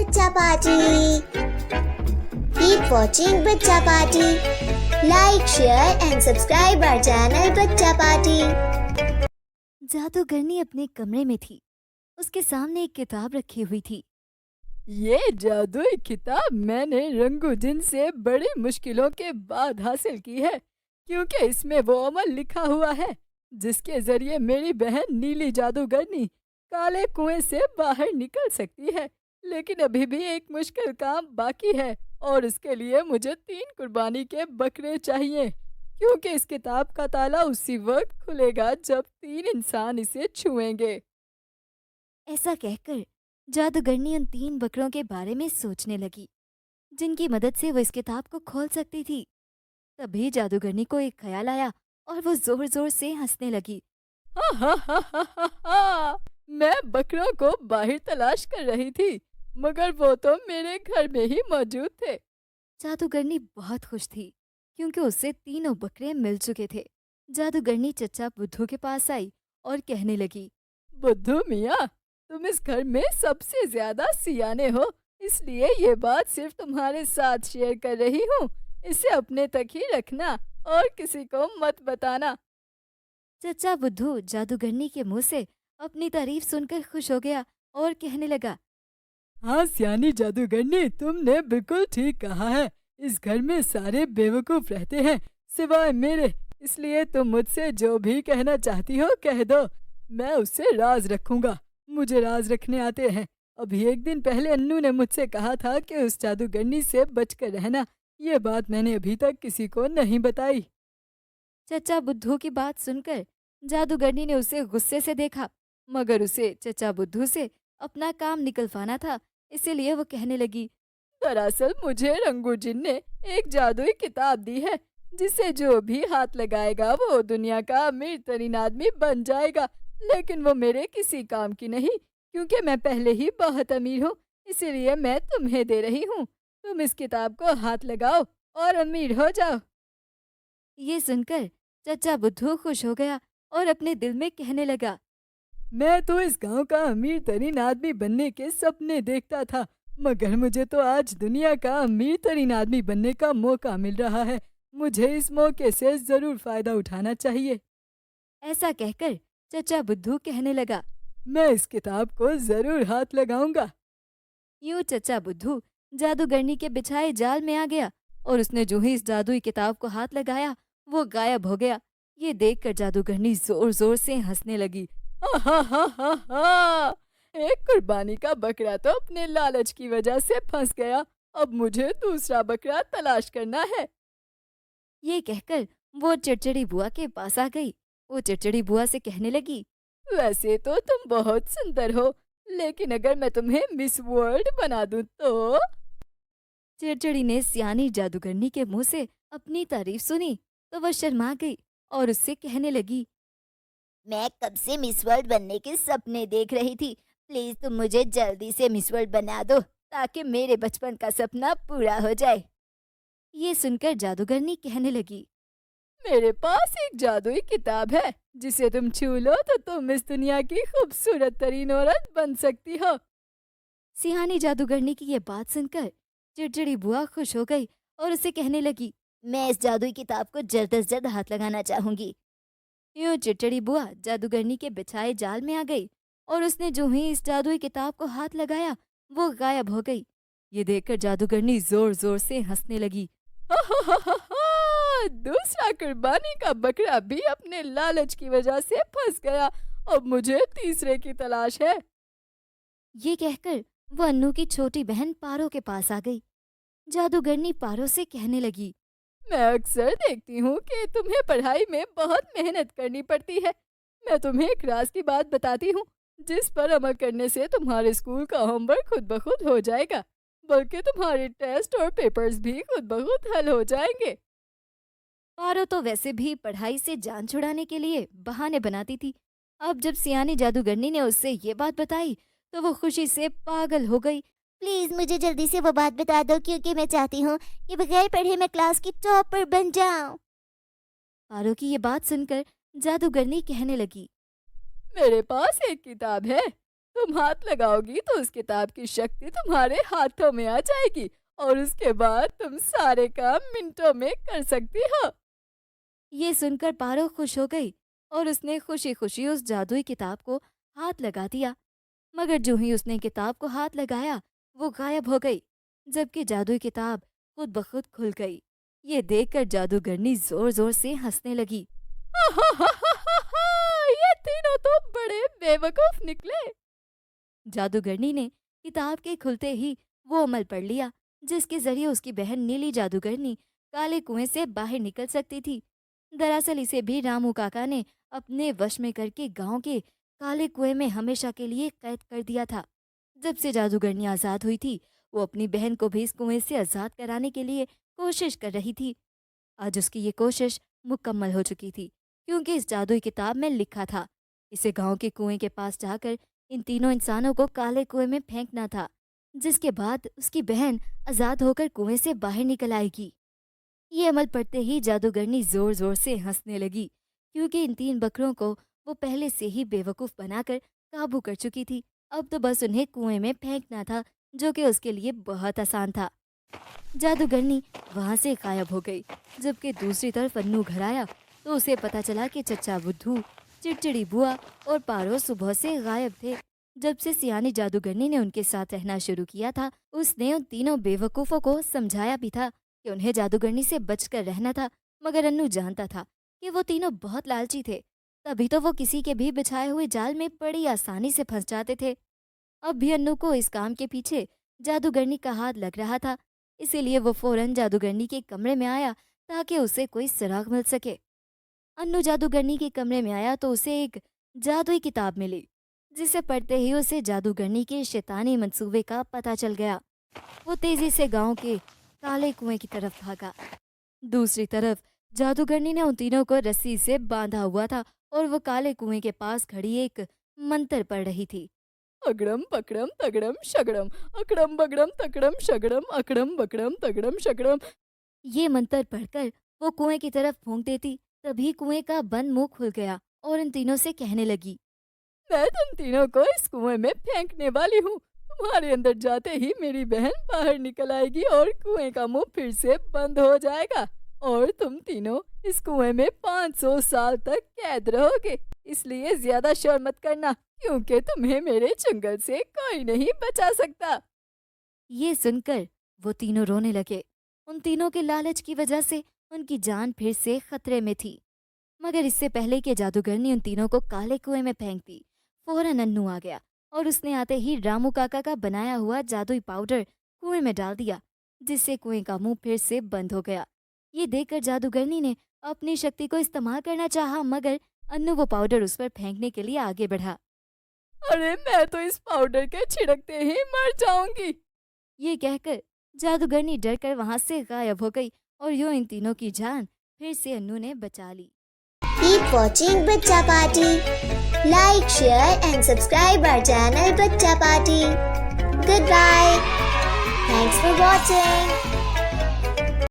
बच्चा party. Keep watching बच्चा party. Like, share and subscribe our channel बच्चा party. जादूगरनी अपने कमरे में थी। उसके सामने एक किताब रखी हुई थी। ये जादुई किताब मैंने रंगूजिन से बड़ी मुश्किलों के बाद हासिल की है, क्योंकि इसमें वो अमल लिखा हुआ है जिसके जरिए मेरी बहन नीली जादूगरनी काले कुएं से बाहर निकल सकती है। लेकिन अभी भी एक मुश्किल काम बाकी है और इसके लिए मुझे 3 कुर्बानी के बकरे चाहिए, क्योंकि इस किताब का ताला उसी वक्त खुलेगा जब 3 इंसान इसे छुएंगे। ऐसा कहकर जादूगरनी उन 3 बकरों के बारे में सोचने लगी, जिनकी मदद से वो इस किताब को खोल सकती थी। तभी जादूगरनी को एक ख्याल आया और वो जोर जोर से हंसने लगी। हा हा हा हा हा हा! मैं बकरों को बाहर तलाश कर रही थी, मगर वो तो मेरे घर में ही मौजूद थे। जादूगरनी बहुत खुश थी, क्योंकि उससे 3 बकरे मिल चुके थे। जादूगरनी चचा बुद्धू के पास आई और कहने लगी, बुद्धू मियाँ, तुम इस घर में सबसे ज्यादा सियाने हो, इसलिए ये बात सिर्फ तुम्हारे साथ शेयर कर रही हूँ। इसे अपने तक ही रखना और किसी को मत बताना। चचा बुद्धू जादूगरनी के मुंह से अपनी तारीफ सुनकर खुश हो गया और कहने लगा, हाँ सियानी जादूगरनी, तुमने बिल्कुल ठीक कहा है। इस घर में सारे बेवकूफ रहते हैं सिवाय मेरे, इसलिए तुम मुझसे जो भी कहना चाहती हो कह दो, मैं उससे राज रखूंगा। मुझे राज रखने आते हैं। अभी एक दिन पहले अन्नू ने मुझसे कहा था कि उस जादूगरनी से बचकर रहना। ये बात मैंने अभी तक किसी को नहीं बताई। चचा बुद्धू की बात सुनकर जादूगरनी ने उसे गुस्से से देखा, मगर उसे चचा बुद्धू से अपना काम निकलवाना था, इसीलिए वो कहने लगी, दरअसल मुझे रंगूजिन ने एक जादुई किताब दी है, जिसे जो भी हाथ लगाएगा वो दुनिया का अमीर तरीन आदमी बन जाएगा। लेकिन वो मेरे किसी काम की नहीं, क्योंकि मैं पहले ही बहुत अमीर हूँ, इसीलिए मैं तुम्हें दे रही हूँ। तुम इस किताब को हाथ लगाओ और अमीर हो जाओ। ये सुनकर चचा बुद्धू खुश हो गया और अपने दिल में कहने लगा, मैं तो इस गांव का अमीर तरीन आदमी बनने के सपने देखता था, मगर मुझे तो आज दुनिया का अमीर तरीन आदमी बनने का मौका मिल रहा है। मुझे इस मौके से जरूर फायदा उठाना चाहिए। ऐसा कहकर चचा बुद्धू कहने लगा, मैं इस किताब को जरूर हाथ लगाऊंगा। यूं चचा बुद्धू जादूगरनी के बिछाए जाल में आ गया और उसने जो ही इस जादुई किताब को हाथ लगाया वो गायब हो गया। ये देखकर जादूगरनी जोर जोर से हंसने लगी। हा हा हा हा हा! एक कुर्बानी का बकरा तो अपने लालच की वजह से फंस गया। अब मुझे दूसरा बकरा तलाश करना है। ये कहकर वो चिड़चिड़ी बुआ के पास आ गई। वो चिड़चिड़ी बुआ से कहने लगी, वैसे तो तुम बहुत सुंदर हो, लेकिन अगर मैं तुम्हें मिस वर्ल्ड बना दूं तो? चिड़चिड़ी ने सियानी जादूगरनी के मुंह से अपनी तारीफ सुनी तो वह शर्मा गई और उससे कहने लगी, मैं कब से मिस वर्ल्ड बनने के सपने देख रही थी। प्लीज तुम मुझे जल्दी से मिस वर्ल्ड बना दो, ताकि मेरे बचपन का सपना पूरा हो जाए। ये सुनकर जादूगरनी कहने लगी, मेरे पास एक जादुई किताब है, जिसे तुम छू लो तो तुम इस दुनिया की खूबसूरत तरीन औरत बन सकती हो। सियानी जादूगरनी की ये बात सुनकर चिड़चिड़ी बुआ खुश हो गई और उसे कहने लगी, मैं इस जादुई किताब को जल्द से जल्द हाथ लगाना चाहूंगी। यूं चिड़चिड़ी बुआ जादूगरनी के बिछाए जाल में आ गई और उसने जो ही इस जादुई किताब को हाथ लगाया वो गायब हो गई। ये देखकर जादूगरनी जोर जोर से हंसने लगी। हा हा हा हा हा! दूसरा कुर्बानी का बकरा भी अपने लालच की वजह से फंस गया। अब मुझे तीसरे की तलाश है। ये कहकर वो अन्नू की छोटी बहन पारो के पास आ गई। जादूगरनी पारो से कहने लगी, मैं अक्सर देखती हूँ कि तुम्हें पढ़ाई में बहुत मेहनत करनी पड़ती है। मैं तुम्हें एक राज की बात बताती हूँ, जिस पर अमल करने से तुम्हारे स्कूल का होमवर्क खुद ब खुद हो जाएगा, बल्कि तुम्हारे टेस्ट और पेपर्स भी खुद ब खुद हल हो जाएंगे। पारो तो वैसे भी पढ़ाई से जान छुड़ाने के लिए बहाने बनाती थी। अब जब सियानी जादूगरनी ने उससे ये बात बताई तो वो खुशी से पागल हो गई। प्लीज मुझे जल्दी से वो बात बता दो, क्योंकि मैं चाहती हूँ कि बगैर पढ़े मैं क्लास की टॉपर बन जाऊं। पारो की ये बात सुनकर जादूगरनी कहने लगी, मेरे पास एक किताब है, तुम हाथ लगाओगी तो उस किताब की शक्ति तुम्हारे हाथों में आ जाएगी और उसके बाद तुम सारे काम मिनटों में कर सकती हो। ये सुनकर पारो खुश हो गई और उसने खुशी खुशी उस जादुई किताब को हाथ लगा दिया। मगर जो ही उसने किताब को हाथ लगाया वो गायब हो गई, जबकि जादुई किताब खुद ब खुद खुल गई। ये देखकर जादूगरनी जोर जोर से हंसने लगी। ये तीनों तो बड़े बेवकूफ निकले। जादूगरनी ने किताब के खुलते ही वो अमल पढ़ लिया जिसके जरिए उसकी बहन नीली जादूगरनी काले कुएं से बाहर निकल सकती थी। दरअसल इसे भी रामू काका ने अपने वश में करके गांव के काले कुएं में हमेशा के लिए कैद कर दिया था। जब से जादूगरनी आजाद हुई थी वो अपनी बहन को भी इस कुएं से आजाद कराने के लिए कोशिश कर रही थी। आज उसकी ये कोशिश मुकम्मल हो चुकी थी, क्योंकि इस जादुई किताब में लिखा था इसे गांव के कुएं के पास जाकर इन तीनों इंसानों को काले कुएं में फेंकना था, जिसके बाद उसकी बहन आजाद होकर कुएं से बाहर निकल आएगी। ये अमल पढ़ते ही जादूगरनी जोर जोर से हंसने लगी, क्योंकि इन 3 बकरों को वो पहले से ही बेवकूफ बनाकर काबू कर चुकी थी। अब तो बस उन्हें कुएं में फेंकना था, जो कि उसके लिए बहुत आसान था। जादूगरनी वहां से गायब हो गई, जबकि दूसरी तरफ अन्नू घर आया तो उसे पता चला कि चचा बुद्धू, चिड़चिड़ी बुआ और पारो सुबह से गायब थे। जब से सियानी जादूगरनी ने उनके साथ रहना शुरू किया था, उसने उन तीनों बेवकूफ़ों को समझाया भी था कि उन्हें जादूगरनी से बचकर रहना था। मगर अन्नू जानता था कि वो तीनों बहुत लालची थे, तभी तो वो किसी के भी बिछाए हुए जाल में बड़ी आसानी से फंस जाते थे। अब भी अन्नू को इस काम के पीछे जादूगरनी का हाथ लग रहा था, इसीलिए वो फौरन जादूगरनी के कमरे में आया ताकि उसे कोई सुराग मिल सके। अन्नू जादूगरनी के कमरे में आया तो उसे एक जादुई किताब मिली, जिसे पढ़ते ही उसे जादूगरनी के शैतानी मंसूबे का पता चल गया। वो तेजी से गांव के काले कुएं की तरफ भागा। दूसरी तरफ जादूगरनी ने उन तीनों को रस्सी से बांधा हुआ था और वो काले कुएं के पास खड़ी एक मंत्र पढ़ रही थी। अगड़म पकड़म तगड़म शगड़म, अकड़म बगड़म तकड़म शगड़म, अकड़म बकड़म तगड़म शगड़म। ये मंत्र पढ़कर वो कुएं की तरफ फूंक देती, तभी कुएं का बंद मुंह खुल गया और इन तीनों से कहने लगी, मैं तुम तीनों को इस कुएं में फेंकने वाली हूँ। तुम्हारे अंदर जाते ही मेरी बहन बाहर निकल आएगी और कुएं का मुंह फिर से बंद हो जाएगा और तुम तीनों इस कुएं में 500 साल तक कैद रहोगे। इसलिए ज्यादा शोर मत करना, क्योंकि तुम्हें मेरे चंगुल से कोई नहीं बचा सकता। ये सुनकर वो तीनों रोने लगे। उन तीनों के लालच की वजह से उनकी जान फिर से खतरे में थी। मगर इससे पहले कि जादूगरनी उन तीनों को काले कुएं में फेंक दी, फौरन अन्नू आ गया और उसने आते ही रामू काका का बनाया हुआ जादुई पाउडर कुएं में डाल दिया, जिससे कुएं का मुंह फिर से बंद हो गया। ये देखकर जादूगरनी ने अपनी शक्ति को इस्तेमाल करना चाहा, मगर अन्नू वो पाउडर उस पर फेंकने के लिए आगे बढ़ा। अरे मैं तो इस पाउडर के छिड़कते ही मर जाऊंगी। ये कहकर जादूगरनी डरकर वहां से गायब हो गई और यूं इन तीनों की जान फिर से अन्नू ने बचा ली। Keep watching Bachcha Party. Like, share and subscribe our channel Bachcha Party. Goodbye. Thanks for watching.